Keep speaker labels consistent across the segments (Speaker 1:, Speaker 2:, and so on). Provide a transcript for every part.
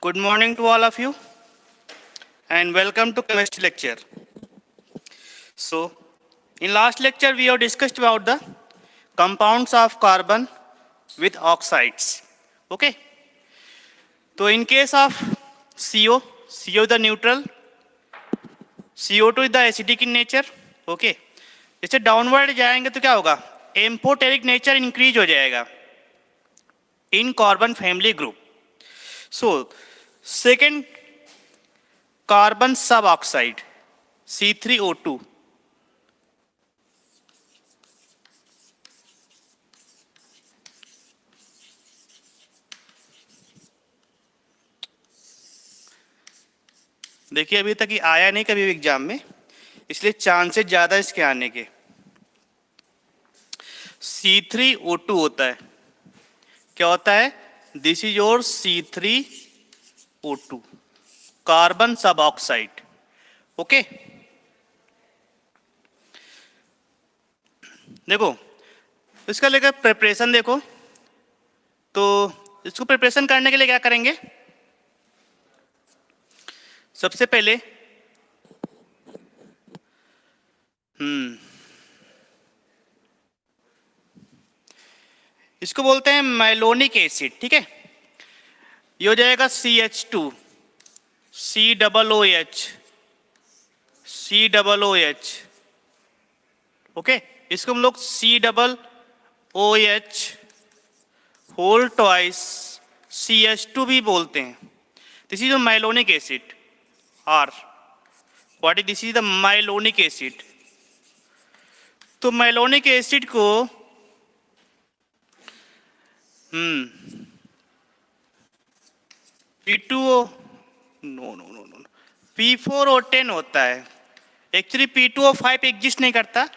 Speaker 1: Good morning to all of you and welcome to chemistry lecture. So, in last lecture we have discussed about the compounds of carbon with oxides. Okay. So in case of CO is the neutral, CO2 is the acidic in nature. Okay. जैसे downward जाएंगे तो क्या होगा, amphoteric nature increase हो जाएगा in carbon family group. So second carbon सब oxide C3O2. देखिए अभी तक ये आया नहीं कभी एग्जाम में, इसलिए चांसेस ज्यादा इसके आने के. C3O2 होता है, क्या होता है, this is your C3O2 carbon सब ऑक्साइड. ओके, देखो इसका लेकर प्रिपरेशन देखो. तो इसको प्रिपरेशन करने के लिए क्या करेंगे, सबसे पहले इसको बोलते हैं मैलोनिक एसिड. ठीक है, ये हो जाएगा CH2 COOH. ओके, इसको हम लोग COOH होल ट्वाइस CH2 भी बोलते हैं. This is malonic acid. और what is this is the malonic acid. तो मैलोनिक एसिड को P2O नो P4O10 होता है. एक्चुअली P2O5 एग्जिस्ट नहीं करता.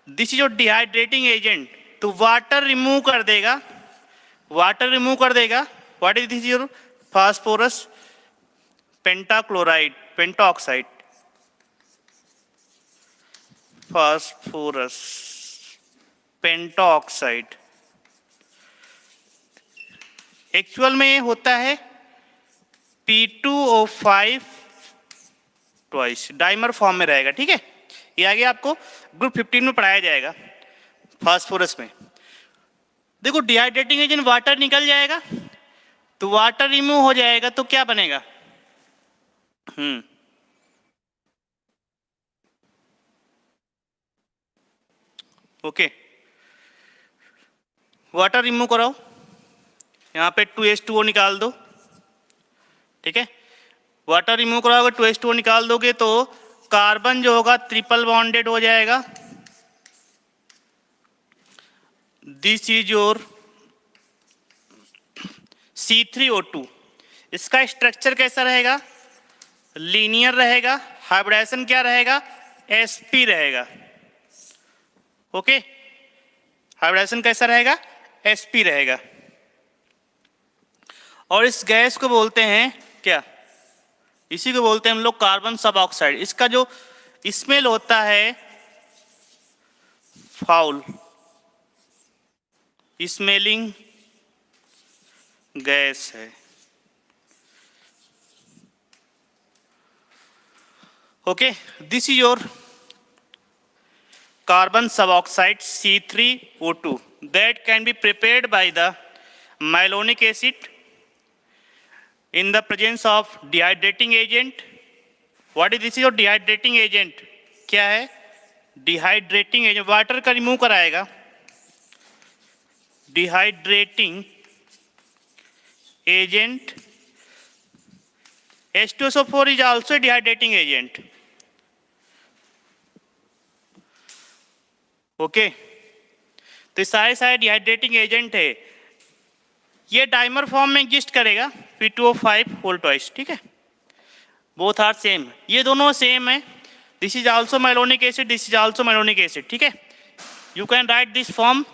Speaker 1: This is your dehydrating agent. तो वाटर रिमूव कर देगा. What is this your phosphorus pentachloride pentoxide. Phosphorus pentoxide actual में ये होता है P2O5 ट्वाइस, डाइमर फॉर्म में रहेगा. ठीक है, ये आगे आपको ग्रुप 15 में पढ़ाया जाएगा फास्फोरस में. देखो डिहाइड्रेटिंग एजेंट वाटर निकल जाएगा तो वाटर रिमूव हो जाएगा तो क्या बनेगा, ओके. वाटर रिमूव कराओ, यहाँ पे 2H2O निकाल दो. ठीक है, वाटर रिमूव कराओगे 2H2O निकाल दोगे तो कार्बन जो होगा ट्रिपल बॉन्डेड हो जाएगा. This is your C3O2. इसका स्ट्रक्चर कैसा रहेगा, लीनियर रहेगा. हाइब्रिडाइजेशन क्या रहेगा, sp रहेगा. ओके, हाइब्रिडाइजेशन कैसा रहेगा, sp रहेगा. और इस गैस को बोलते हैं क्या, इसी को बोलते हैं हम लोग कार्बन सब ऑक्साइड. इसका जो स्मेल होता है फाउल स्मेलिंग गैस है. Okay, this is your carbon suboxide C3O2 that can be prepared by the malonic acid in the presence of dehydrating agent. What is this? Your dehydrating agent क्या है, dehydrating agent. Water का remove कराएगा. Dehydrating agent H2SO4 is also a dehydrating agent. Okay, तो सारे dehydrating agent है. ये dimer form में exist करेगा P2O5 होल ट्वाइस. ठीक है, बोथ आर सेम, ये दोनों सेम है. This is also malonic acid, this is also malonic acid. ठीक है, you can write this form.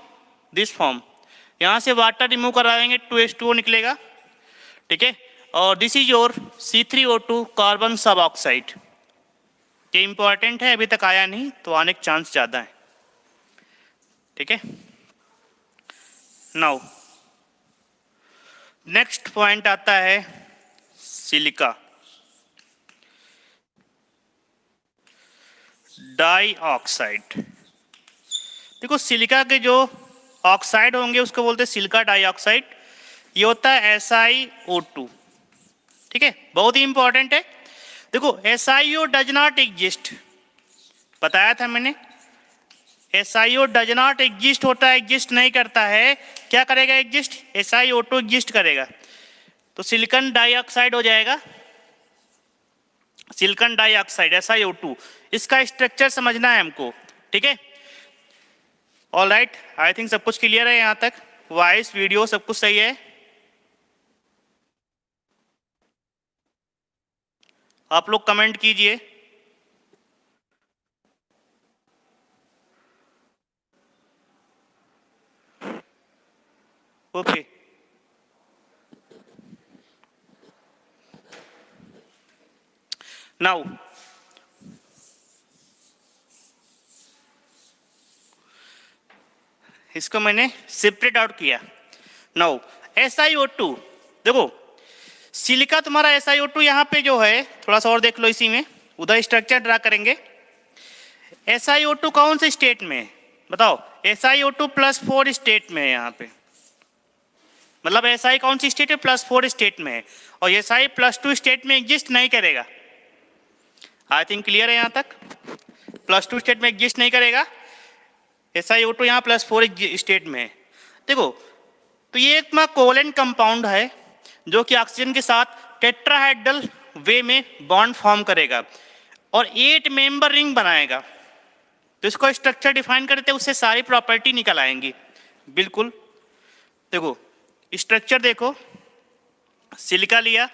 Speaker 1: यहाँ से वाटर रिमूव कराएंगे 2H2O निकलेगा. ठीक है, और this is your C3O2 carbon सब ऑक्साइड. ये इंपॉर्टेंट है, अभी तक आया नहीं तो आने के चांस ज़्यादा है. ठीक है, नाउ नेक्स्ट पॉइंट आता है सिलिका डाइऑक्साइड। देखो सिलिका के जो ऑक्साइड होंगे उसको बोलते हैं सिलिका डाइऑक्साइड। ये होता है SiO2, ठीक है, बहुत ही इंपॉर्टेंट है। देखो SiO डज नॉट एग्जिस्ट, बताया था मैंने, SiO डज नॉट एग्जिस्ट होता है, एग्जिस्ट नहीं करता है। क्या करेगा एग्जिस्ट? SiO2 एग्जिस्ट करेगा, तो सिलिकॉन डाइऑक्साइड हो जाएगा, सिलिकॉन डाइऑक्साइड SiO2। इसका स्ट्रक्चर समझना है हमको, ठीक है। ऑल राइट, आई थिंक सब कुछ क्लियर है यहाँ तक, वॉइस वीडियो सब कुछ सही है। आप लोग कमेंट कीजिए। ओके, नाउ इसको मैंने सेपरेट आउट किया। नाउ SiO2, देखो सिलिका तुम्हारा SiO2 यहाँ पे जो है, थोड़ा सा और देख लो, इसी में उधर स्ट्रक्चर ड्रा करेंगे। SiO2 कौन से स्टेट में है बताओ? SiO2 +4 स्टेट में है यहाँ पे, मतलब Si कौन सी स्टेट है? +4 स्टेट में है, और Si +2 स्टेट में एग्जिस्ट नहीं करेगा। आई थिंक क्लियर है यहाँ तक, +2 स्टेट में एग्जिस्ट नहीं करेगा, SiO2 यहाँ +4 स्टेट में है। देखो तो ये एक कोवेलेंट कंपाउंड है जो कि ऑक्सीजन के साथ टेट्राहेड्रल वे में बॉन्ड फॉर्म करेगा और 8 मेंबर रिंग बनाएगा। तो इसको स्ट्रक्चर डिफाइन करते हैं, उससे सारी प्रॉपर्टी निकल आएंगी। बिल्कुल, देखो स्ट्रक्चर देखो, सिलिका लिया,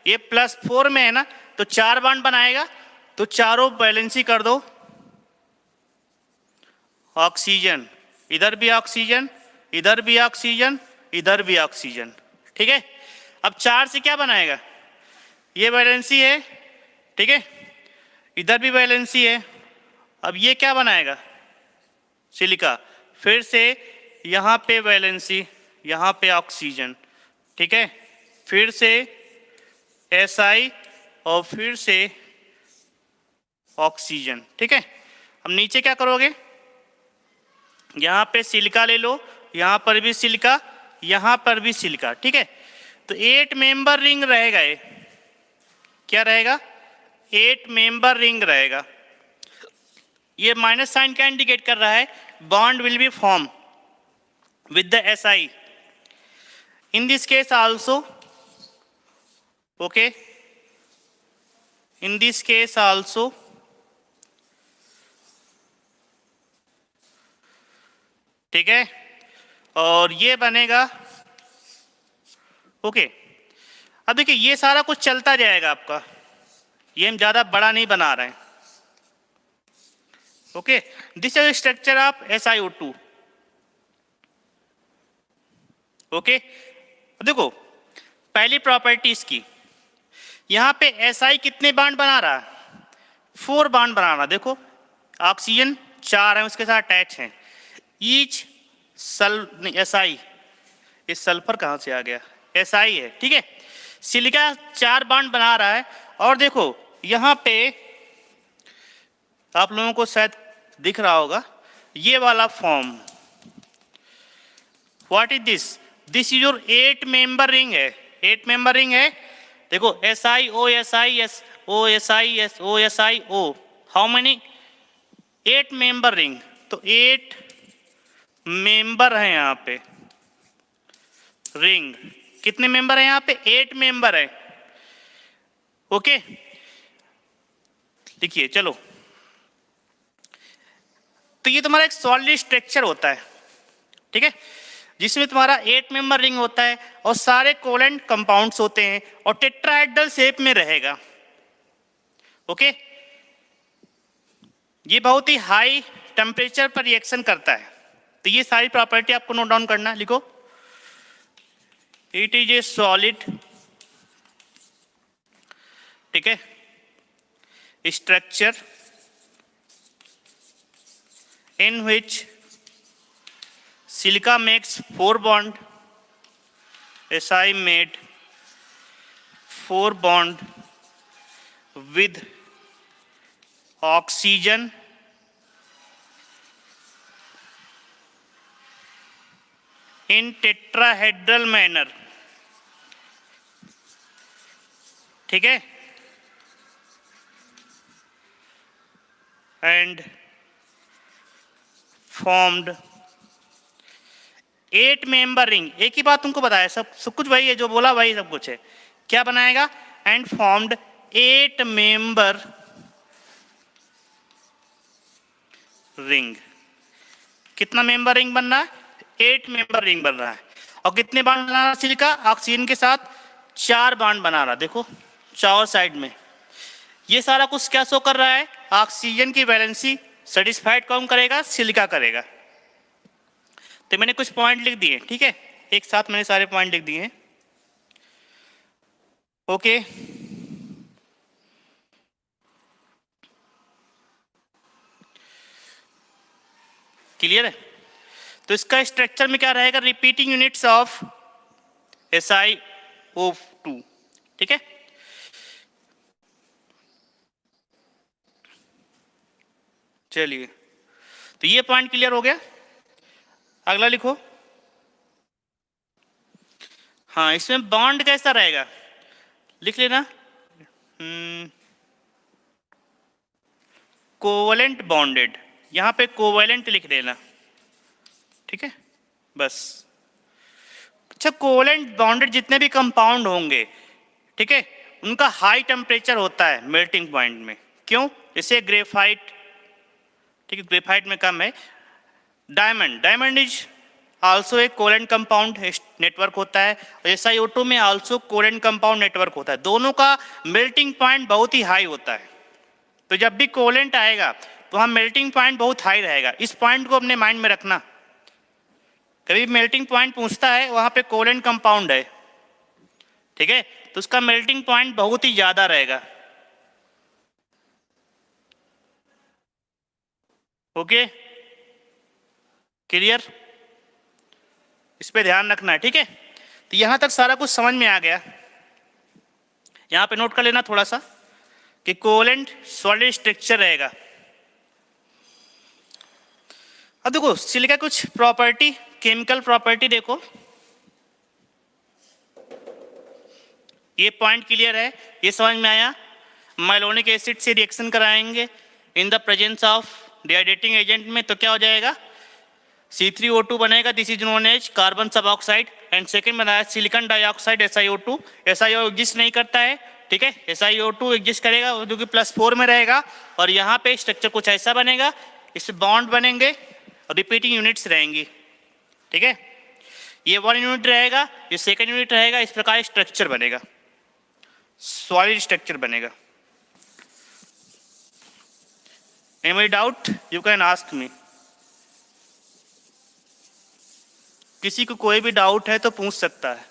Speaker 1: ये +4 में है ना, तो 4 बॉन्ड बनाएगा, तो चारों बैलेंसी कर दो, ऑक्सीजन, इधर भी ऑक्सीजन, इधर भी ऑक्सीजन, इधर भी ऑक्सीजन, ठीक है। अब 4 से क्या बनाएगा? ये वैलेंसी है, ठीक है, इधर भी वैलेंसी है। अब ये क्या बनाएगा? सिलिका, फिर से यहाँ पे वैलेंसी, यहाँ पे ऑक्सीजन, ठीक है, फिर से Si और फिर से ऑक्सीजन, ठीक है। अब नीचे क्या करोगे? यहाँ पे सिलिका ले लो, यहाँ पर भी सिलिका, यहाँ पर भी सिलिका, ठीक है। तो 8 मेंबर रिंग रहेगा, ये क्या रहेगा? 8 मेंबर रिंग रहेगा। ये माइनस साइन क्या इंडिकेट कर रहा है? Bond will be form with the Si in this case also, okay, in this case also, ठीक है, और ये बनेगा, ओके। अब देखिए ये सारा कुछ चलता जाएगा आपका, ये हम ज़्यादा बड़ा नहीं बना रहे हैं, okay. This is structure of SiO2, okay. अब देखो पहली प्रॉपर्टी इसकी, यहाँ पे Si कितने बॉन्ड बना रहा है? 4 बॉन्ड बना रहा, देखो ऑक्सीजन 4 है उसके साथ अटैच हैं, ईच Si, ये सल्फर कहाँ से आ गया? Si है, ठीक है। सिलिका 4 बॉन्ड बना रहा है, और देखो यहाँ पे आप लोगों को शायद दिख रहा होगा ये वाला form, what is this? This is your 8 member ring है, 8 मेंबर रिंग है। देखो SiO, how many? 8 member ring, तो 8 मेंबर है यहाँ पे रिंग। कितने मेंबर है यहाँ पे? 8 मेंबर है, ओके। देखिए चलो, तो ये तुम्हारा एक सॉलिड स्ट्रक्चर होता है, ठीक है, जिसमें तुम्हारा 8 मेंबर रिंग होता है और सारे कोवेलेंट कंपाउंड्स होते हैं और टेट्राहेड्रल शेप में रहेगा, ओके। ये बहुत ही हाई टेम्परेचर पर रिएक्शन करता है। तो ये सारी प्रॉपर्टी आपको नोट डाउन करना, लिखो। इट इज ए सॉलिड, ठीक है, structure in which silica makes 4 bond, Si made 4 bond with oxygen in tetrahedral manner. ठीक है, and formed 8 member ring. एक ही बात तुमको बताया, सब कुछ वही है, जो बोला वही सब कुछ है. क्या बनाएगा? And formed 8 member ring. कितना मेंबर रिंग बन रहा है? 8 मेंबर रिंग बन रहा है. और कितने बांड बना रहा है सिलिका? ऑक्सीजन के साथ 4 बांड बना रहा. देखो चारों साइड में. ये सारा कुछ क्या शो कर रहा है? ऑक्सीजन की वैलेंसी सेटिस्फाइड कौन करेगा? सिलिका करेगा. तो मैंने कुछ पॉइंट लिख दिए, ठीक है, एक साथ मैंने सारे पॉइंट लिख दिए हैं. ओके, क्लियर है? तो इसका स्ट्रक्चर में क्या रहेगा? Repeating units of SiO2. ठीक है, चलिए, तो ये पॉइंट क्लियर हो गया. अगला लिखो. हाँ, इसमें बॉन्ड कैसा रहेगा लिख लेना. कोवेलेंट बॉन्डेड, यहां पे कोवेलेंट लिख देना. ठीक है, बस. अच्छा, कोवेलेंट बॉन्डेड जितने भी कंपाउंड होंगे, ठीक है, उनका हाई टेम्परेचर होता है मेल्टिंग पॉइंट में. क्यों? जैसे ग्रेफाइट, ठीक है, ग्रेफाइट में कम है. डायमंड इज आल्सो एक कोवेलेंट कंपाउंड नेटवर्क होता है. SiO2 में आल्सो कोवेलेंट कंपाउंड नेटवर्क होता है. दोनों का मेल्टिंग पॉइंट बहुत ही हाई होता है. तो जब भी कोवेलेंट आएगा तो वहाँ मेल्टिंग पॉइंट बहुत हाई रहेगा. इस पॉइंट को अपने माइंड में रखना. कभी मेल्टिंग पॉइंट पूछता है, वहाँ पे कोवेलेंट कंपाउंड है, ठीक है, तो उसका मेल्टिंग पॉइंट बहुत ही ज़्यादा रहेगा. Okay, clear? इस पे ध्यान रखना है, ठीक है. तो यहाँ तक सारा कुछ समझ में आ गया. यहाँ पे नोट कर लेना थोड़ा सा कि कोवेलेंट सॉलिड स्ट्रक्चर रहेगा. अब देखो सिलिका कुछ प्रॉपर्टी, केमिकल प्रॉपर्टी देखो. ये पॉइंट क्लियर है, ये समझ में आया. माइलोनिक एसिड से रिएक्शन कराएंगे in the presence of dehydrating agent में, तो क्या हो जाएगा? C3O2 बनेगा. This is known as carbon सब ऑक्साइड. एंड सेकेंड बनाया silicon dioxide SiO2. SiO exist नहीं करता है, ठीक है, SiO2 एग्जिस्ट करेगा जो कि +4 में रहेगा. और यहाँ पे स्ट्रक्चर कुछ ऐसा बनेगा, इसमें बॉन्ड बनेंगे और रिपीटिंग यूनिट्स रहेंगी. ठीक है, ये 1 यूनिट रहेगा, ये सेकंड यूनिट रहेगा. इस प्रकार स्ट्रक्चर बनेगा, सॉलिड स्ट्रक्चर बनेगा. Any doubt? You can ask me. किसी को कोई भी डाउट है तो पूछ सकता है.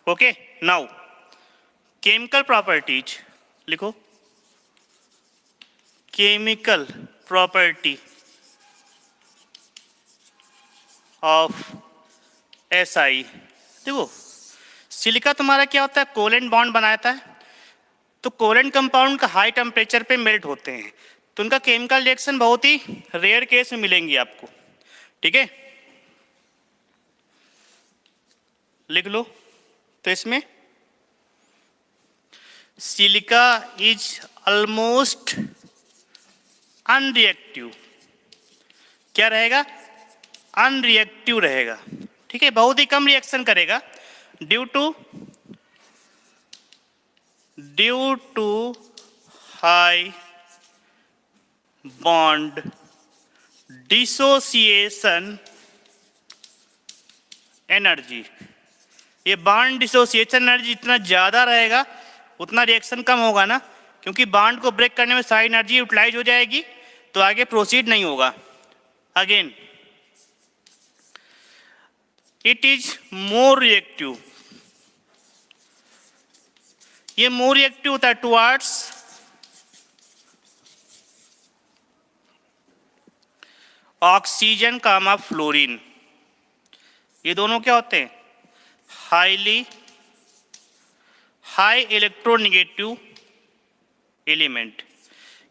Speaker 1: ओके, नाउ केमिकल प्रॉपर्टीज लिखो. Chemical property of SI. देखो सिलिका तुम्हारा क्या होता है? कोवेलेंट बॉन्ड बनाता है. तो कोवेलेंट कंपाउंड का हाई टेम्परेचर पे मेल्ट होते हैं, तो उनका केमिकल रिएक्शन बहुत ही रेयर केस में मिलेंगी आपको. ठीक है, लिख लो. तो इसमें सिलिका इज ऑलमोस्ट अनरिएक्टिव. क्या रहेगा? अनरिएक्टिव रहेगा. ठीक है, बहुत ही कम रिएक्शन करेगा due to high bond dissociation energy. ये बॉन्ड डिसोसिएशन एनर्जी जितना ज़्यादा रहेगा उतना रिएक्शन कम होगा ना, क्योंकि बॉन्ड को ब्रेक करने में सारी एनर्जी यूटिलाइज हो जाएगी, तो आगे प्रोसीड नहीं होगा. Again it is more reactive. ये मोर रिएक्टिव होता है टुवर्ड्स ऑक्सीजन कामा फ्लोरीन। ये दोनों क्या होते हैं? High electronegative element.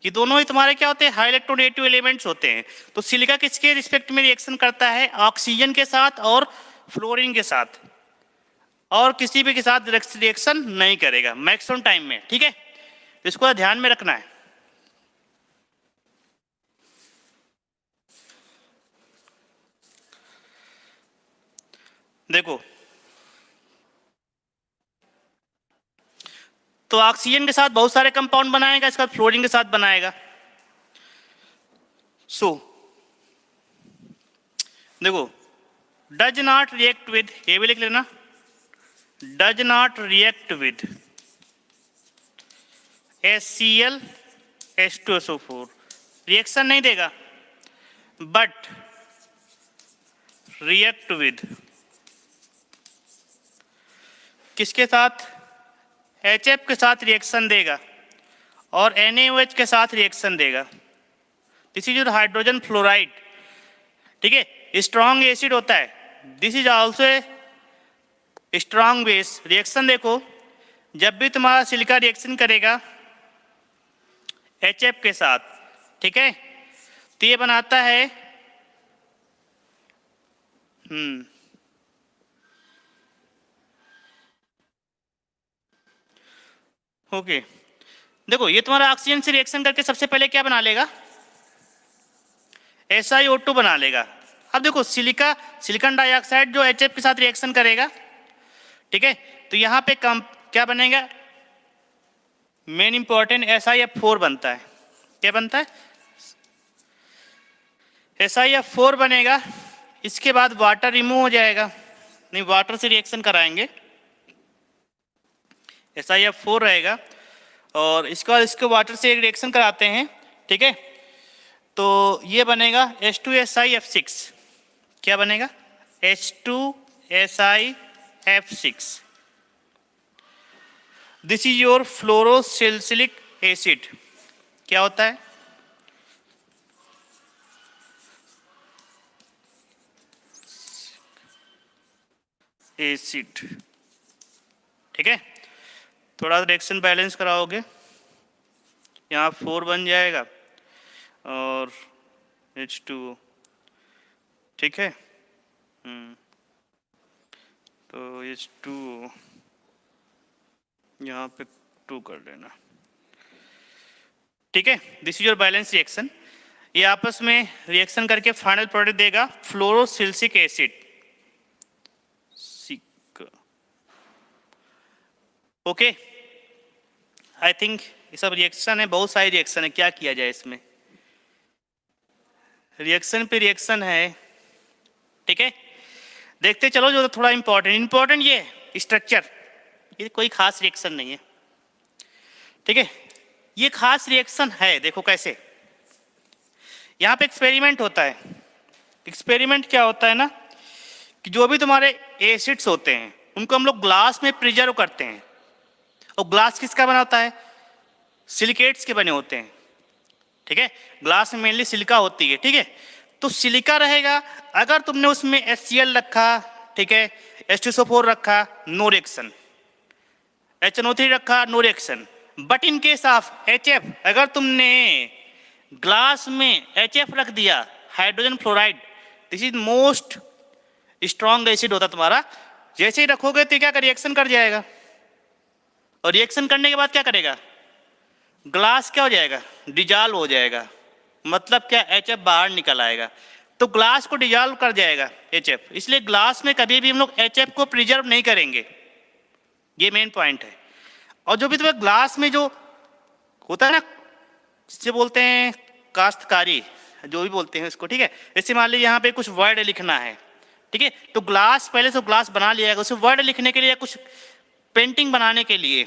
Speaker 1: ये दोनों ही तुम्हारे क्या होते हैं? हाई इलेक्ट्रोनेगेटिव एलिमेंट्स होते हैं। तो सिलिका किसके रिस्पेक्ट में रिएक्शन करता है? ऑक्सीजन के साथ और फ्लोरीन के साथ, और किसी भी के साथ रिएक्शन नहीं करेगा मैक्सिमम टाइम में। ठीक है, इसको ध्यान में रखना है। देखो, तो ऑक्सीजन के साथ बहुत सारे कंपाउंड बनाएगा, इसके बाद फ्लोरीन के साथ बनाएगा। सो देखो, डज नॉट रिएक्ट विद, ये भी लिख लेना, does not react with HCl H2SO4, reaction नहीं देगा, बट रिएक्ट विद किसके साथ? HF के साथ रिएक्शन देगा और NaOH के साथ रिएक्शन देगा। This is your hydrogen fluoride. ठीक है, स्ट्रॉन्ग एसिड होता है। This is also a strong base. Reaction देखो, जब भी तुम्हारा सिलिका रिएक्शन करेगा HF के साथ, ठीक है, तो ये बनाता है ओके। देखो, ये तुम्हारा ऑक्सीजन से रिएक्शन करके सबसे पहले क्या बना लेगा? SiO2 बना लेगा। अब देखो, सिलिकॉन डाइऑक्साइड जो HF के साथ रिएक्शन करेगा, ठीक है, तो यहाँ पे क्या बनेगा? मेन इंपॉर्टेंट SiF4 बनता है। क्या बनता है? SiF4 बनेगा। इसके बाद वाटर रिमूव हो जाएगा, नहीं वाटर से रिएक्शन कराएंगे, SiF4 रहेगा, और इसके बाद इसको वाटर से रिएक्शन कराते हैं। ठीक है, तो ये बनेगा H2SiF6। क्या बनेगा? H2SiF6। This is your fluorosilicic acid. क्या होता है? एसिड। ठीक है, थोड़ा रिएक्शन बैलेंस कराओगे, यहाँ 4 बन जाएगा और H2O। ठीक है, तो H2O यहाँ पे 2 कर लेना। ठीक है, this is your balance reaction. ये आपस में रिएक्शन करके फाइनल प्रोडक्ट देगा फ्लोरोसिलिक एसिड। ओके, आई थिंक ये सब रिएक्शन है, बहुत सारी रिएक्शन है, क्या किया जाए इसमें? रिएक्शन पे रिएक्शन है। ठीक है, देखते चलो। जो थोड़ा इंपॉर्टेंट ये स्ट्रक्चर, ये कोई खास रिएक्शन नहीं है। ठीक है, ये खास रिएक्शन है। देखो कैसे, यहाँ पे एक्सपेरिमेंट होता है। एक्सपेरिमेंट क्या होता है ना, कि जो भी तुम्हारे एसिड्स होते हैं उनको हम लोग ग्लास में प्रिजर्व करते हैं। और ग्लास किसका बना होता है? सिलिकेट्स के बने होते हैं। ठीक है, ग्लास में मेनली सिलिका होती है। ठीक है, तो सिलिका रहेगा। अगर तुमने उसमें HCl रखा, ठीक है, H2SO4 रखा, नो रिएक्शन। HNO3 रखा, no reaction. But in case of HF, अगर तुमने ग्लास में HF रख दिया, hydrogen fluoride, this is most strong acid होता तुम्हारा। जैसे ही रखोगे तो क्या रिएक्शन कर जाएगा, और रिएक्शन करने के बाद क्या करेगा? ग्लास क्या हो जाएगा? डिजॉल्व हो जाएगा। मतलब क्या? HF बाहर निकल आएगा। तो ग्लास को डिजॉल्व कर जाएगा HF। इसलिए ग्लास में कभी भी हम लोग HF को प्रिजर्व नहीं करेंगे, ये मेन पॉइंट है। और जो भी तुम्हें ग्लास में जो होता है ना, जिसे बोलते हैं काश्तकारी, जो भी बोलते हैं इसको, ठीक है, जैसे मान लीजिए यहाँ पे कुछ वर्ड लिखना है, ठीक है, तो ग्लास पहले से ग्लास बना लिया है, उसे वर्ड लिखने के लिए, कुछ पेंटिंग बनाने के लिए,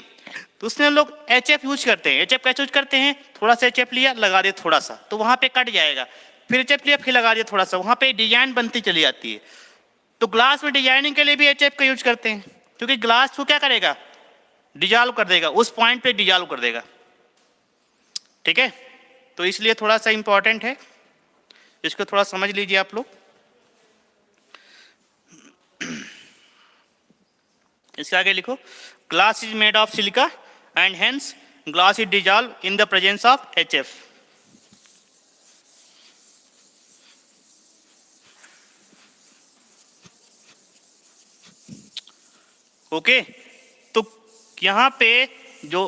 Speaker 1: तो उसमें हम लोग HF यूज करते हैं। HF कैसे यूज करते हैं? थोड़ा सा HF लिया, लगा दिया थोड़ा सा, तो वहाँ पे कट जाएगा। फिर HF लिया, फिर लगा दिया थोड़ा सा, वहाँ पे डिजाइन बनती चली जाती है। तो ग्लास में डिजाइनिंग के लिए भी HF का यूज करते हैं, क्योंकि ग्लास को क्या करेगा? डिजॉल्व कर देगा, उस पॉइंट पे डिजॉल्व कर देगा। ठीक है, तो इसलिए थोड़ा सा इंपॉर्टेंट है, इसको थोड़ा समझ लीजिए आप लोग। इसके आगे लिखो, glass is made of silica and hence glass is dissolve in the presence of HF। Okay, तो यहां पे जो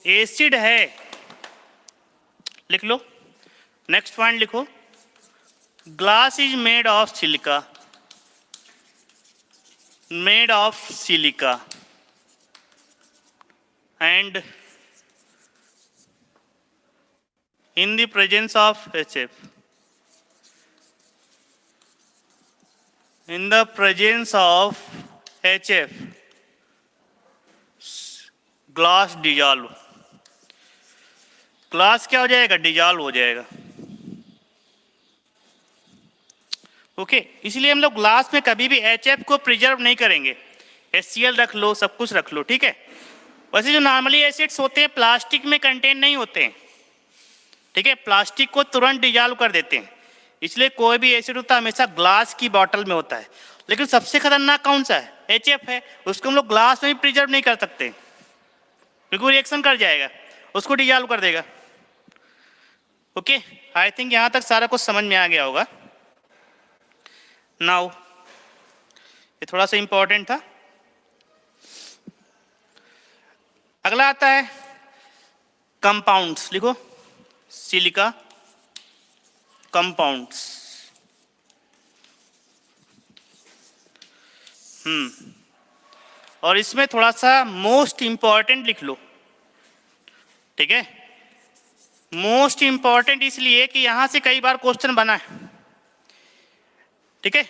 Speaker 1: एसिड है लिख लो। नेक्स्ट पॉइंट लिखो, glass is made of silica, made of silica and in the presence of HF, in the presence of HF glass dissolve, glass क्या हो जाएगा, डिजॉल्व हो जाएगा। ओके, इसलिए हम लोग ग्लास में कभी भी HF को प्रिजर्व नहीं करेंगे, HCl रख लो, सब कुछ रख लो, ठीक है। वैसे जो नॉर्मली एसिड्स होते हैं प्लास्टिक में कंटेन नहीं होते हैं, ठीक है, प्लास्टिक को तुरंत डिजॉल्व कर देते हैं, इसलिए कोई भी एसिड होता है हमेशा ग्लास की बॉटल में होता है। लेकिन सबसे खतरनाक कौन सा है, HF है, उसको हम लोग ग्लास में भी प्रिजर्व नहीं कर सकते क्योंकि रिएक्शन कर जाएगा, उसको डिजॉल्व कर देगा। ओके, आई थिंक यहां तक सारा कुछ समझ में आ गया होगा। नाउ ये थोड़ा सा इंपॉर्टेंट था। अगला आता है कंपाउंड्स, लिखो सिलिका कंपाउंड्स। और इसमें थोड़ा सा मोस्ट इंपॉर्टेंट लिख लो, ठीक है। मोस्ट इंपॉर्टेंट इसलिए कि यहां से कई बार क्वेश्चन बना है, ठीक है,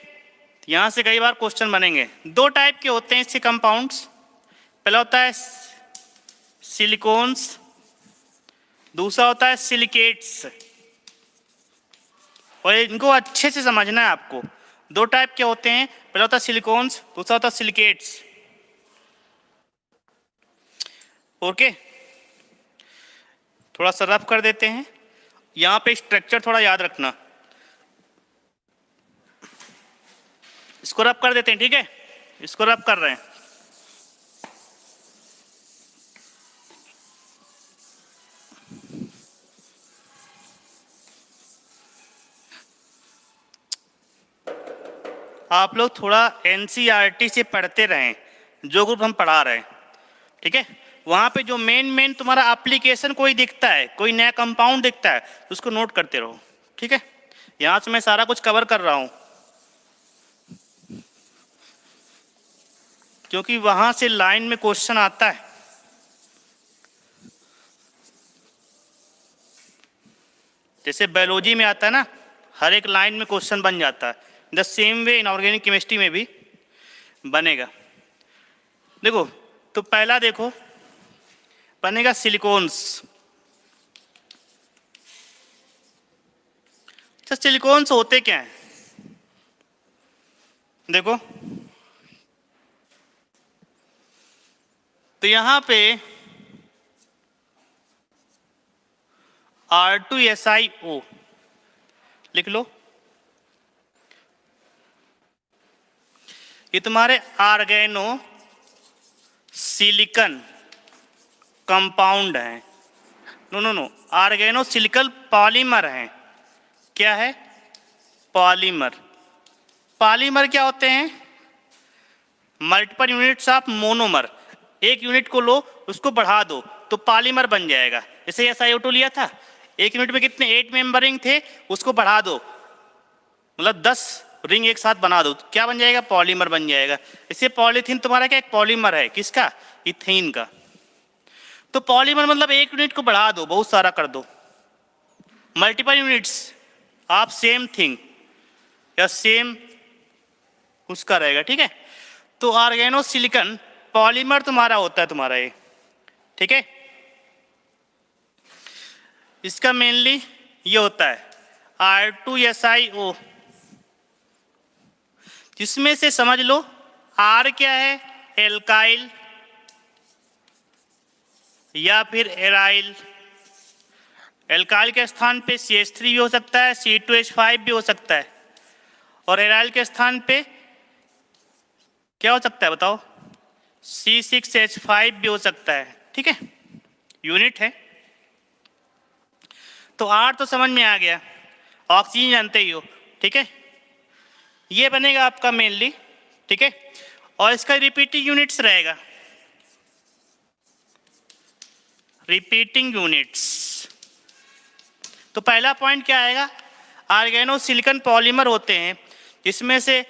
Speaker 1: यहां से कई बार क्वेश्चन बनेंगे। दो टाइप के होते हैं इससे कंपाउंड्स, पहला होता है सिलिकॉन्स, दूसरा होता है सिलिकेट्स। और इनको अच्छे से समझना है आपको, दो टाइप के होते हैं, पहला होता है सिलिकॉन्स, दूसरा होता है सिलिकेट्स। ओके, थोड़ा सा रफ कर देते हैं, यहां पे स्ट्रक्चर थोड़ा याद रखना, इसको रफ कर देते हैं, ठीक है, इसको रफ कर रहे हैं। आप लोग थोड़ा NCERT से पढ़ते रहें, जो ग्रुप हम पढ़ा रहे हैं, ठीक है, वहां पे जो मेन तुम्हारा एप्लीकेशन कोई दिखता है, कोई नया कंपाउंड दिखता है, तो उसको नोट करते रहो, ठीक है। यहां से मैं सारा कुछ कवर कर रहा हूं क्योंकि वहां से लाइन में क्वेश्चन आता है। जैसे बायोलॉजी में आता है ना, हर एक लाइन में क्वेश्चन बन जाता है, the same way in organic chemistry में भी बनेगा। देखो, तो पहला देखो बनेगा सिलिकॉन्स। अच्छा, सिलिकॉन्स होते क्या हैं, देखो तो यहां पे R2SiO लिख लो, ये तुम्हारे ऑर्गेनो सिलिकन कंपाउंड है। नो, ऑर्गेनो सिलिकल पॉलीमर है। क्या है, पॉलीमर। पॉलीमर क्या होते हैं, मल्टीपल यूनिट्स ऑफ मोनोमर। एक यूनिट को लो, उसको बढ़ा दो तो पॉलीमर बन जाएगा। जैसे SiO2 लिया था, एक यूनिट में कितने 8 मेंबरिंग थे, उसको बढ़ा दो, मतलब 10 रिंग एक साथ बना दो, क्या बन जाएगा, पॉलीमर बन जाएगा। इससे पॉलीथीन तुम्हारा क्या एक पॉलीमर है, किसका, इथेन का। तो पॉलीमर मतलब एक यूनिट को बढ़ा दो, बहुत सारा कर दो, मल्टीपल यूनिट्स आप सेम थिंग या सेम उसका रहेगा, ठीक है। तो ऑर्गेनो सिलिकन पॉलीमर तुम्हारा होता है, तुम्हारा ये, ठीक है। इसका मेनली ये होता है R2SiO, जिसमें से समझ लो R क्या है, एल्काइल, या फिर एराइल। एल्काइल के स्थान पे CH3 भी हो सकता है, C2H5 भी हो सकता है, और एराइल के स्थान पे क्या हो सकता है बताओ, C6H5 भी हो सकता है। ठीक है, यूनिट है। तो R तो समझ में आ गया, ऑक्सीजन जानते ही हो। ठीक है, ये बनेगा आपका मेनली। ठीक है, और इसका रिपीटिंग यूनिट्स रहेगा, रिपीटिंग यूनिट्स। तो पहला पॉइंट क्या आएगा, ऑर्गेनो सिलिकॉन पॉलीमर होते हैं, जिसमें से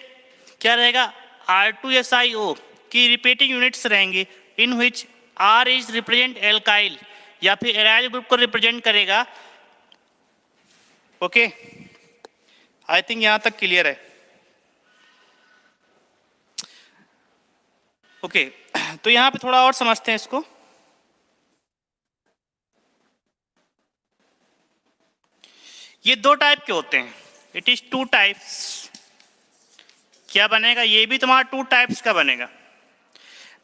Speaker 1: क्या रहेगा, R2SiO की रिपीटिंग यूनिट्स रहेंगी, इन विच R इज रिप्रेजेंट एल्काइल या फिर एराइल ग्रुप को रिप्रेजेंट करेगा। ओके, आई थिंक यहां तक क्लियर है। ओके, तो यहां पे थोड़ा और समझते हैं इसको। ये दो टाइप के होते हैं, इट इज टू टाइप्स। क्या बनेगा, ये भी तुम्हारा टू टाइप्स का बनेगा।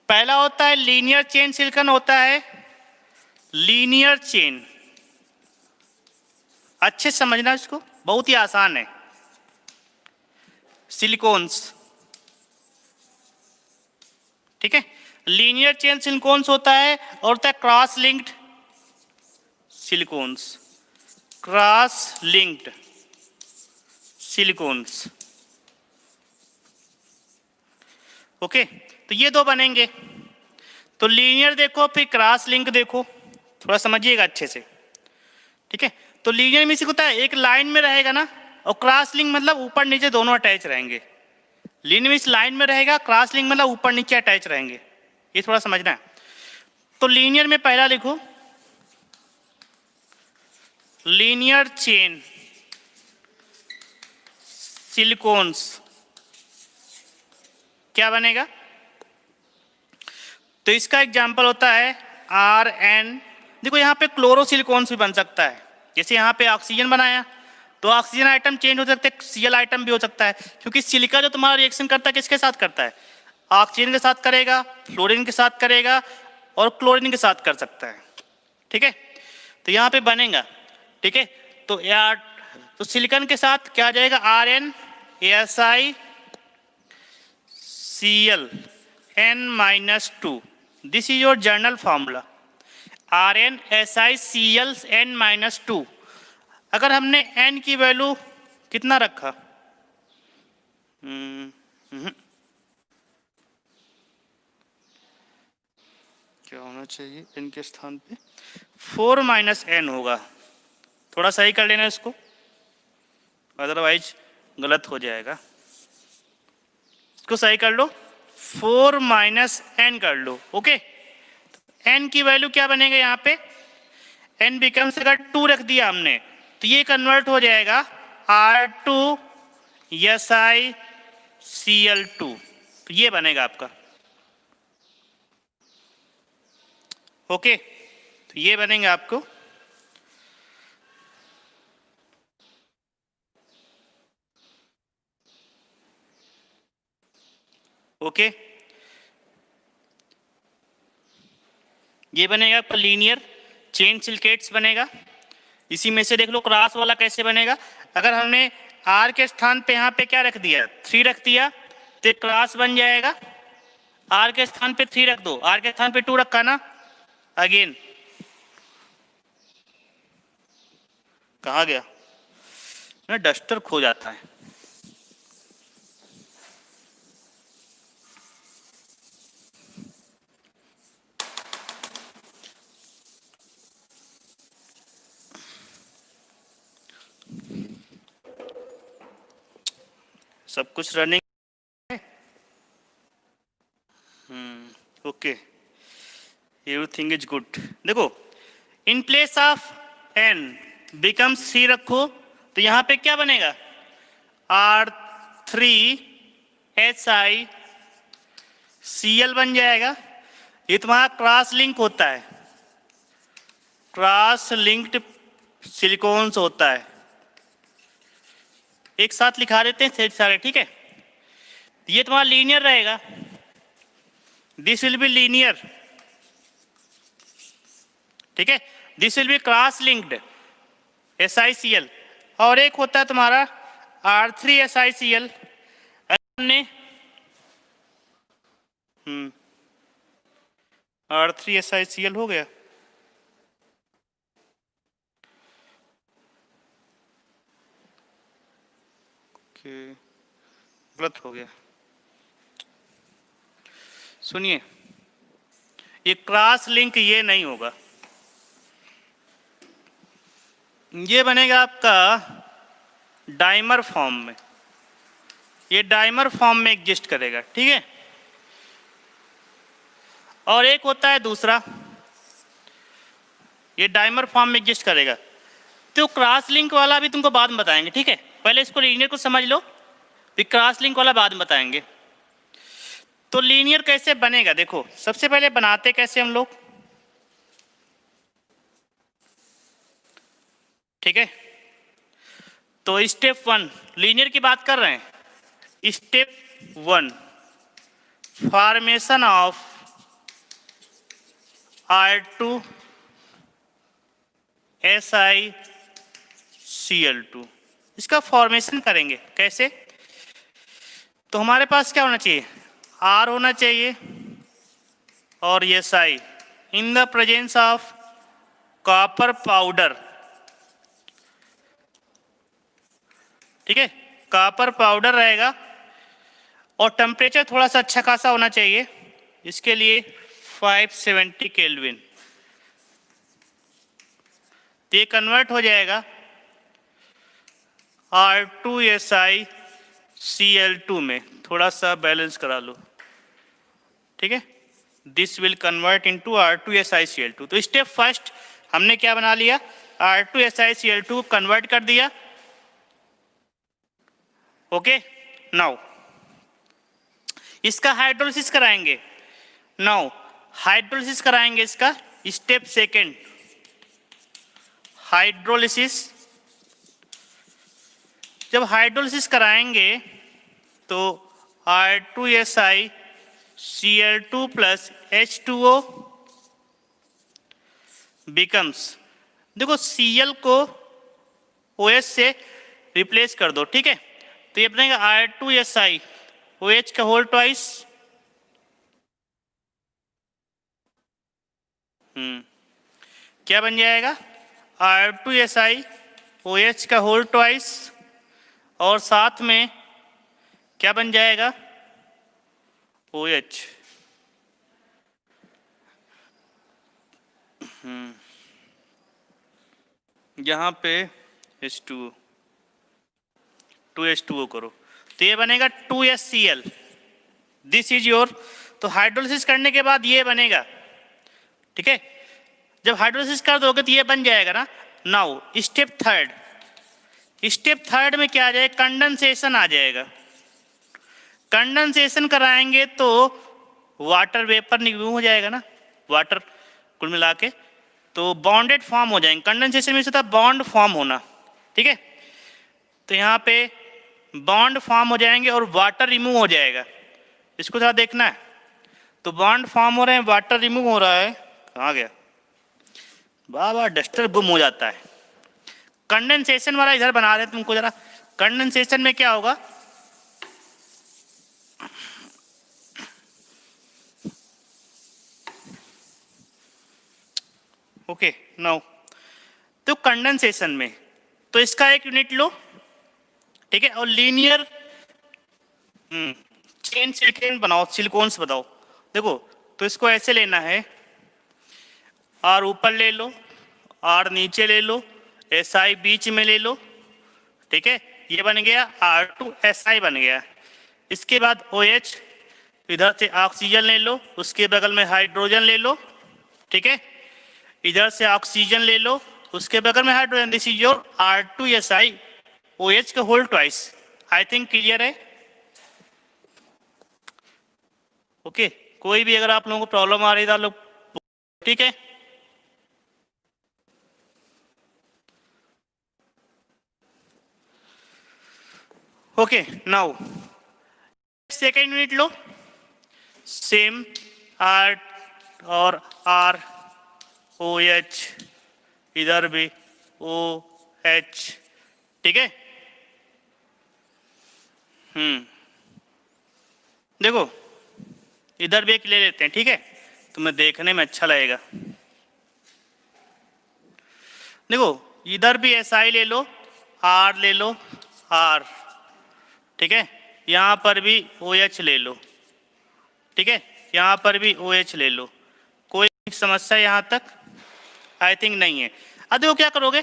Speaker 1: पहला होता है लीनियर चेन सिलिकॉन होता है, लीनियर चेन। अच्छे से समझना इसको, बहुत ही आसान है। सिलिकॉन्स, ठीक है, लीनियर चेन सिलिकॉन्स होता है, और होता है cross linked silicones, cross linked silicones. Okay, तो ये दो बनेंगे। तो लीनियर देखो, फिर क्रॉस लिंक देखो, थोड़ा समझिएगा अच्छे से। ठीक है, तो लीनियर में होता है एक लाइन में रहेगा ना, और क्रॉस लिंक मतलब ऊपर नीचे दोनों अटैच रहेंगे। लीनियर में इस लाइन में रहेगा, क्रॉस लिंक मतलब ऊपर नीचे अटैच रहेंगे। ये थोड़ा समझना है। तो लीनियर में पहला लिखो, लीनियर चेन सिलिकॉन्स क्या बनेगा, तो इसका एग्जांपल होता है Rn। देखो यहाँ पे क्लोरोसिलिकॉन्स भी बन सकता है, जैसे यहाँ पे ऑक्सीजन बनाया तो ऑक्सीजन आइटम चेंज हो सकते हैं, Cl आइटम भी हो सकता है, क्योंकि सिलिका जो तुम्हारा रिएक्शन करता है किसके साथ करता है, ऑक्सीजन के साथ करेगा, फ्लोरीन के साथ करेगा, और क्लोरीन के साथ कर सकता है। ठीक है, तो यहाँ पे बनेगा। ठीक है, तो यार तो सिलिकॉन के साथ क्या आ जाएगा, RnAsIClN-2। This is your journal formula, RnAsIClN-2। अगर हमने n की वैल्यू कितना रखा, क्या होना चाहिए n के स्थान पे 4 - n होगा। थोड़ा सही कर लेना इसको, अदरवाइज गलत हो जाएगा। इसको सही कर लो, 4 - n कर लो। ओके, n की वैल्यू क्या बनेगा यहाँ पे, n बिकम्स, अगर 2 रख दिया हमने तो ये कन्वर्ट हो जाएगा R2SiCl2। तो ये बनेगा आपका। ओके, तो ये बनेंगे आपको। ओके, ये बनेगा आपका लीनियर चेन सिलिकेट्स बनेगा। इसी में से देख लो क्रॉस वाला कैसे बनेगा। अगर हमने R के स्थान पे यहाँ पे क्या रख दिया, 3 रख दिया, तो क्रॉस बन जाएगा। R के स्थान पे 3 रख दो, R के स्थान पे 2 रखा ना, अगेन कहाँ गया ना, डस्टर खो जाता है। सब कुछ running. Okay, everything is good. देखो, in place of n becomes 3 रखो, तो यहाँ पे क्या बनेगा, R3SiCl बन जाएगा। ये तुम्हारा क्रॉस लिंक होता है, क्रॉस लिंक्ड सिलिकॉन्स होता है। एक साथ लिखा देते हैं सारे, ठीक है। ये तुम्हारा लीनियर रहेगा, दिस विल बी लीनियर। ठीक है, this will be cross linked SiCl। और एक होता है तुम्हारा R3SiCl। हमने R3SiCl हो गया, गलत हो गया, सुनिए, ये क्रॉस लिंक ये नहीं होगा, ये बनेगा आपका डाइमर फॉर्म में, ये डाइमर फॉर्म में एग्जिस्ट करेगा, ठीक है। और एक होता है दूसरा, ये डाइमर फॉर्म में एग्जिस्ट करेगा। तो क्रॉस लिंक वाला भी तुमको बाद में बताएंगे, ठीक है, पहले इसको लीनियर को समझ लो, फिर क्रॉस लिंक वाला बाद में बताएंगे। तो लीनियर कैसे बनेगा, देखो सबसे पहले बनाते कैसे हम लोग, ठीक है। तो स्टेप 1 लीनियर की बात कर रहे हैं। स्टेप 1 फॉर्मेशन ऑफ R2SiCl2, इसका फॉर्मेशन करेंगे कैसे। तो हमारे पास क्या होना चाहिए, R होना चाहिए और ये Si in the presence of copper powder, ठीक है, कॉपर पाउडर रहेगा और टेम्परेचर थोड़ा सा अच्छा खासा होना चाहिए, इसके लिए 570 केल्विन। तो ये कन्वर्ट हो जाएगा R2SiCl2 में, थोड़ा सा बैलेंस करा लो, ठीक है, this will convert into R2SiCl2। तो स्टेप फर्स्ट हमने क्या बना लिया, R2SiCl2 कन्वर्ट कर दिया, ओके। नाउ इसका हाइड्रोलिसिस कराएंगे, नाउ हाइड्रोलिसिस कराएंगे इसका, स्टेप सेकेंड हाइड्रोलिसिस। जब हाइड्रोलिसिस कराएंगे तो R2SiCl2 प्लस H2O बिकम्स, देखो Cl को OH से रिप्लेस कर दो, ठीक है, तो ये बनेगा R2SiOH का होल ट्वाइस, क्या बन जाएगा R2SiOH का होल ट्वाइस, और साथ में क्या बन जाएगा OH, यहाँ पे H2O 2H2O करो तो ये बनेगा 2HCl, दिस इज योर। तो हाइड्रोलिसिस करने के बाद ये बनेगा, ठीक है, जब हाइड्रोलिसिस कर दोगे तो ये बन जाएगा ना। नाउ स्टेप थर्ड में क्या आ जाएगा, कंडेंसेशन आ जाएगा। कंडेंसेशन कराएंगे तो वाटर वेपर रिमूव हो जाएगा ना, वाटर कुल मिला के, तो बॉन्डेड फॉर्म हो जाएंगे। कंडेंसेशन में से था बॉन्ड फॉर्म होना, ठीक है, तो यहाँ पे बॉन्ड फॉर्म हो जाएंगे और वाटर रिमूव हो जाएगा, इसको थोड़ा देखना है। तो बॉन्ड फॉर्म हो रहे हैं, वाटर रिमूव हो रहा है, कहाँ गया, बार डस्टर गुम हो जाता है। कंडेंसेशन वाला इधर बना रहे तुमको जरा, कंडेंसेशन में क्या होगा, ओके नाउ तो कंडेंसेशन में तो इसका एक यूनिट लो, ठीक है, और लीनियर चेन सिलिकॉन बनाओ, सिलिकॉन्स बताओ। देखो तो इसको ऐसे लेना है, R ऊपर ले लो, R नीचे ले लो, Si बीच में ले लो, ठीक है, ये बन गया R2Si बन गया। इसके बाद OH, इधर से ऑक्सीजन ले लो, उसके बगल में हाइड्रोजन ले लो, ठीक है, इधर से ऑक्सीजन ले लो, उसके बगल में hydrogen, this is your R2SiOH का whole twice. I think clear है, ओके। कोई भी अगर आप लोगों को प्रॉब्लम आ रही है लोग, ठीक है, ओके। नाउ सेकेंड यूनिट लो, सेम R और R OH, इधर भी OH, ठीक है। देखो इधर भी एक ले लेते हैं, ठीक है, तुम्हें देखने में अच्छा लगेगा। देखो इधर भी SI ले लो, R ले लो, R, ठीक है, यहाँ पर भी OH ले लो, ठीक है, यहाँ पर भी OH ले लो। कोई समस्या यहाँ तक? आई थिंक नहीं है। अब देखो क्या करोगे,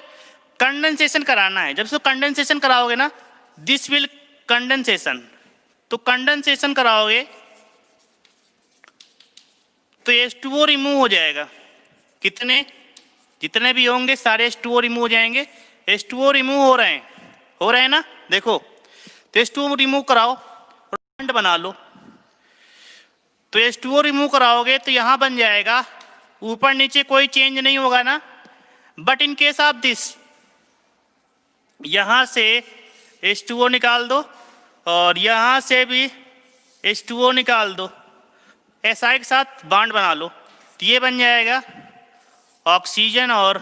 Speaker 1: कंडेंसेशन कराना है। जब से कंडेंसेशन कराओगे ना, दिस विल कंडेंसेशन, तो कंडेंसेशन कराओगे तो H2O रिमूव हो जाएगा। कितने, जितने भी होंगे सारे H2O रिमूव हो जाएंगे। H2O रिमूव हो रहे हैं ना, देखो तो H2O रिमूव कराओ और बॉन्ड बना लो। तो H2O रिमूव कराओगे तो यहाँ बन जाएगा, ऊपर नीचे कोई चेंज नहीं होगा ना। But in case of this, यहाँ से H2O निकाल दो और यहाँ से भी H2O निकाल दो, SI के साथ बॉन्ड बना लो, तो ये बन जाएगा ऑक्सीजन और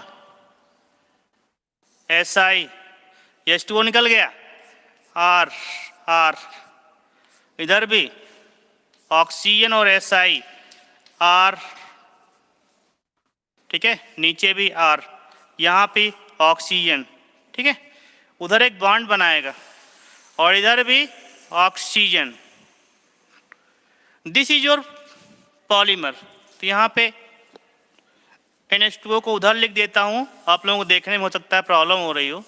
Speaker 1: SI। H2O निकल गया, R, इधर भी ऑक्सीजन और SI, R, ठीक है, नीचे भी R, यहाँ पे ऑक्सीजन, ठीक है, उधर एक बॉन्ड बनाएगा और इधर भी oxygen. This is your polymer. तो यहाँ पे NH2O को उधर लिख देता हूँ, आप लोगों को देखने में हो सकता है प्रॉब्लम हो रही हो।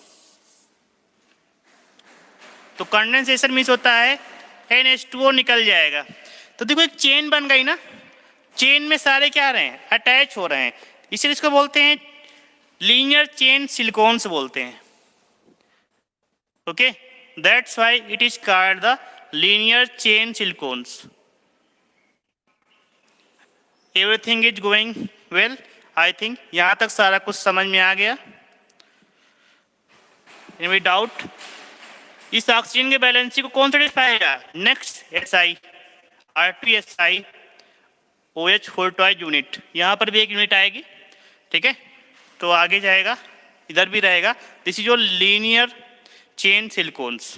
Speaker 1: तो कंडेंसेशन मीन्स होता है NH2O निकल जाएगा। तो देखो एक चेन बन गई ना, चेन में सारे क्या रहे हैं, अटैच हो रहे हैं, इसलिए इसको बोलते हैं लीनियर चेन सिलिकॉन्स बोलते हैं। Okay, that's why it is called the linear chain silicones. Everything is going well, I think यहाँ तक सारा कुछ समझ में आ गया। Any doubt? इस ऑक्सीजन के बैलेंसी को कौन सेटिस्फाई करेगा? Next SI, R2SI OH whole twice unit, यहाँ पर भी एक यूनिट आएगी, ठीक है, तो आगे जाएगा, इधर भी रहेगा। This is your linear chain silicones,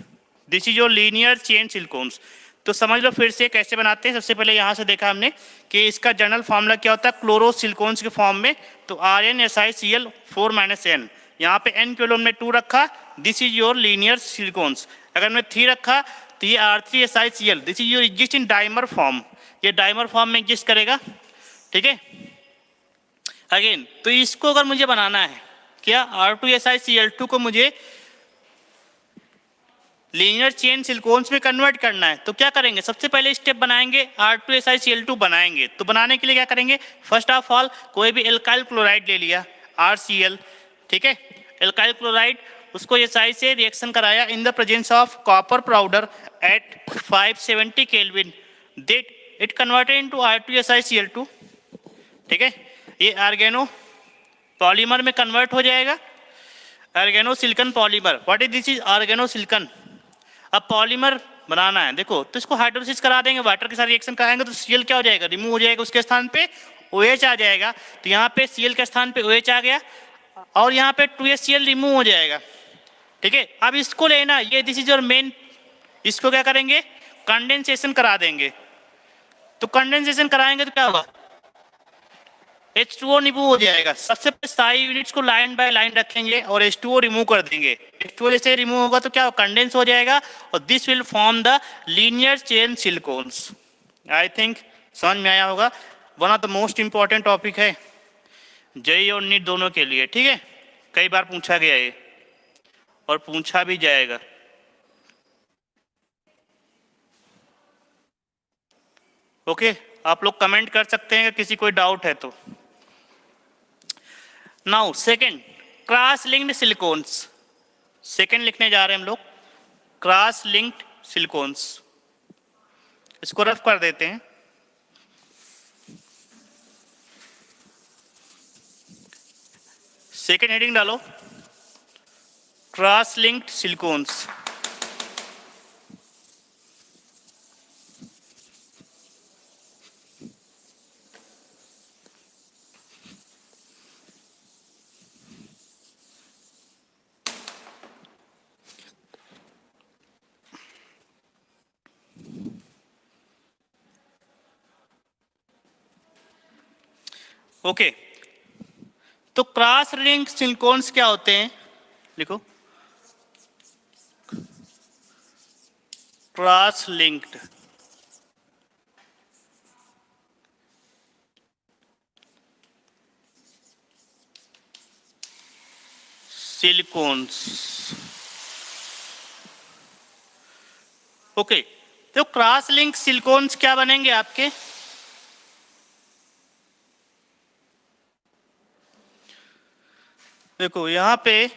Speaker 1: this is your linear chain silicones. तो समझ लो फिर से कैसे बनाते हैं। सबसे पहले यहाँ से देखा हमने कि इसका जनरल फॉर्मूला क्या होता है, क्लोरो सिलिकॉन्स के फॉर्म में, तो RnSiCl4 - N, यहाँ पे N के में 2 रखा, this is your linear silicones. अगर मैं 3 रखा तो ये R3SiCl, this is your exist in dimer form, ये डाइमर फॉर्म में एग्जिस्ट करेगा, ठीक है। अगेन तो इसको अगर मुझे बनाना है क्या, R2SiCl2 को मुझे लीनियर चेन सिलिकॉन्स में कन्वर्ट करना है, तो क्या करेंगे, सबसे पहले स्टेप बनाएंगे, R2SiCl2 बनाएंगे। तो बनाने के लिए क्या करेंगे, फर्स्ट ऑफ ऑल कोई भी एल्काइल क्लोराइड ले लिया, RCl, ठीक है, एल्काइल क्लोराइड, उसको SI से रिएक्शन कराया in the presence of copper powder at 570 kelvin, that it converted into R2SiCl2, ठीक है। ये ऑर्गेनो पॉलीमर में कन्वर्ट हो जाएगा, organo silicon polymer. What is this, is organo silicon. अब पॉलीमर बनाना है, देखो तो इसको हाइड्रोलिसिस करा देंगे, वाटर के साथ रिएक्शन कराएंगे तो Cl क्या हो जाएगा, रिमूव हो जाएगा, उसके स्थान पे OH आ जाएगा। तो यहाँ पे Cl के स्थान पे OH आ गया और यहाँ पे 2HCl रिमूव हो जाएगा, ठीक है। अब इसको लेना, ये दिस इज योर मेन, इसको क्या करेंगे, कंडेंसेशन करा देंगे। तो कंडेंसेशन कराएंगे तो क्या होगा, H2O रिमूव हो जाएगा। सबसे पहले सारी यूनिट्स को लाइन बाय लाइन रखेंगे और H2O रिमूव कर देंगे। H2O जैसे रिमूव होगा तो क्या कंडेंस हो जाएगा और this will form the linear chain silicones. I think समझ में आया होगा। One of the most important topic है जेईई और नीट दोनों के लिए, ठीक है, कई बार पूछा गया ये और पूछा भी जाएगा। ओके, आप लोग कमेंट कर सकते हैं किसी कोई डाउट है तो। Now second, cross linked silicones, second लिखने जा रहे हैं हम लोग, क्रॉस लिंक्ड सिलिकॉन्स। इसको रफ कर देते हैं। सेकेंड हेडिंग डालो, क्रॉस लिंक्ड सिलिकॉन्स। ओके, तो क्रॉस लिंक सिलिकॉन्स क्या होते हैं, लिखो, क्रॉस लिंक्ड सिलिकॉन्स। ओके, तो क्रॉस लिंक सिलिकॉन्स क्या बनेंगे आपके, देखो यहां पे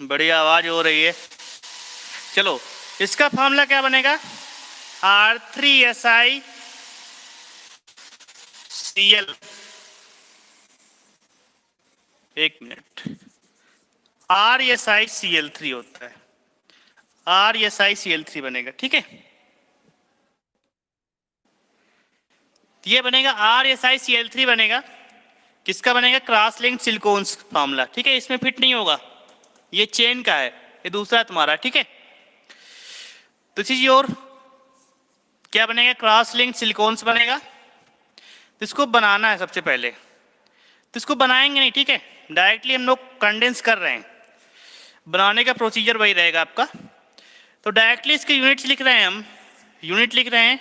Speaker 1: बड़ी आवाज हो रही है। चलो, इसका फॉर्मूला क्या बनेगा, R3SiCl, एक मिनट, RSiCl3 होता है, RSiCl3 बनेगा, ठीक है। ये बनेगा RSiCl3 बनेगा, किसका बनेगा, क्रॉस लिंक्ड सिलिकॉन्स फॉर्मूला, ठीक है। इसमें फिट नहीं होगा, ये चेन का है, ये दूसरा तुम्हारा, ठीक है। तो दिस इज योर क्या बनेगा, क्रॉस लिंक्ड सिलिकॉन्स बनेगा। तो इसको बनाना है सबसे पहले, तो इसको बनाएंगे नहीं, ठीक है, डायरेक्टली हम लोग कंडेंस कर रहे हैं, बनाने का प्रोसीजर वही रहेगा आपका। तो डायरेक्टली इसके यूनिट्स लिख रहे हैं हम, यूनिट लिख रहे हैं,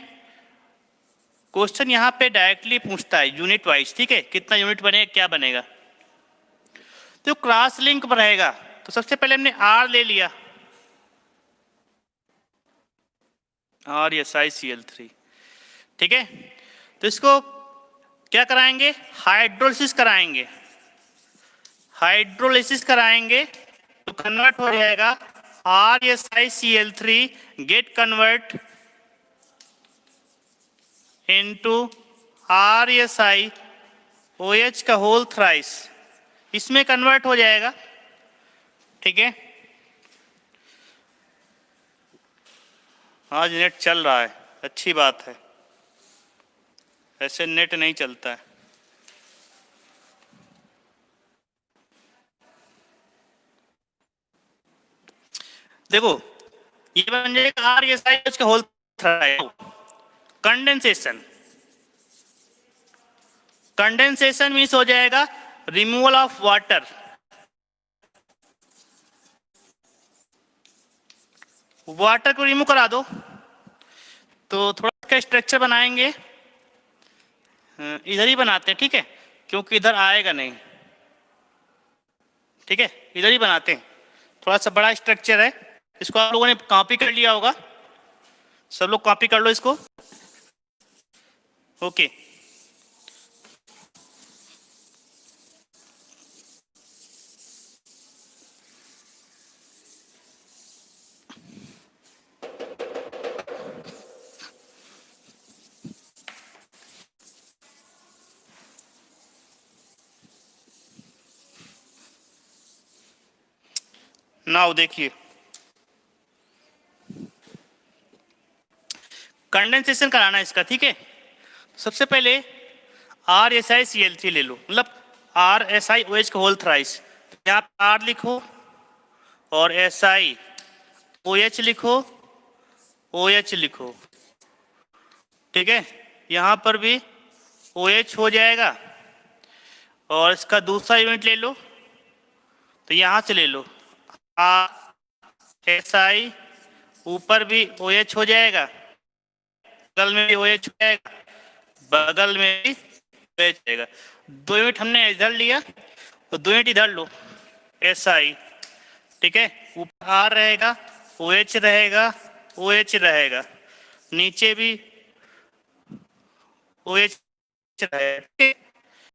Speaker 1: क्वेश्चन यहाँ पे डायरेक्टली पूछता है यूनिट वाइज, ठीक है, कितना यूनिट बनेगा, क्या बनेगा। तो क्रॉस लिंक रहेगा, तो सबसे पहले हमने R ले लिया, RSiCl3, ठीक है। तो इसको क्या कराएंगे, हाइड्रोलिसिस कराएंगे, हाइड्रोलिसिस कराएंगे तो कन्वर्ट हो जाएगा RSiCl3 gate convert into RSiOH का होल थ्राइस, इसमें कन्वर्ट हो जाएगा, ठीक है। आज नेट चल रहा है, अच्छी बात है, ऐसे नेट नहीं चलता है। देखो ये बन जाएगा RSiOH का whole thrice. Condensation, condensation means हो जाएगा रिमूवल ऑफ वाटर, वाटर को रिमूव करा दो। तो थोड़ा इसका स्ट्रक्चर बनाएंगे, इधर ही बनाते हैं, ठीक है, क्योंकि इधर आएगा नहीं, ठीक है, इधर ही बनाते हैं, थोड़ा सा बड़ा स्ट्रक्चर है। इसको आप लोगों ने कॉपी कर लिया होगा, सब लोग कॉपी कर लो इसको, ओके। नाउ देखिए, कंडेंसेशन कराना है इसका, ठीक है। सबसे पहले RSiCl3 ले लो, मतलब RSiOH का होल थ्राइस, यहाँ R लिखो और SiOH लिखो, OH लिखो, ठीक है। यहाँ पर भी OH हो जाएगा, और इसका दूसरा यूनिट ले लो, तो यहाँ से ले लो RSi, ऊपर भी OH हो जाएगा, बगल में भी OH हो जाएगा, बगल में भी OH जाएगा। 2 यूनिट हमने इधर लिया, तो 2 यूनिट इधर लो, SI, ठीक है, ऊपर R रहेगा, OH रहेगा, OH रहेगा, नीचे भी OH रहेगा,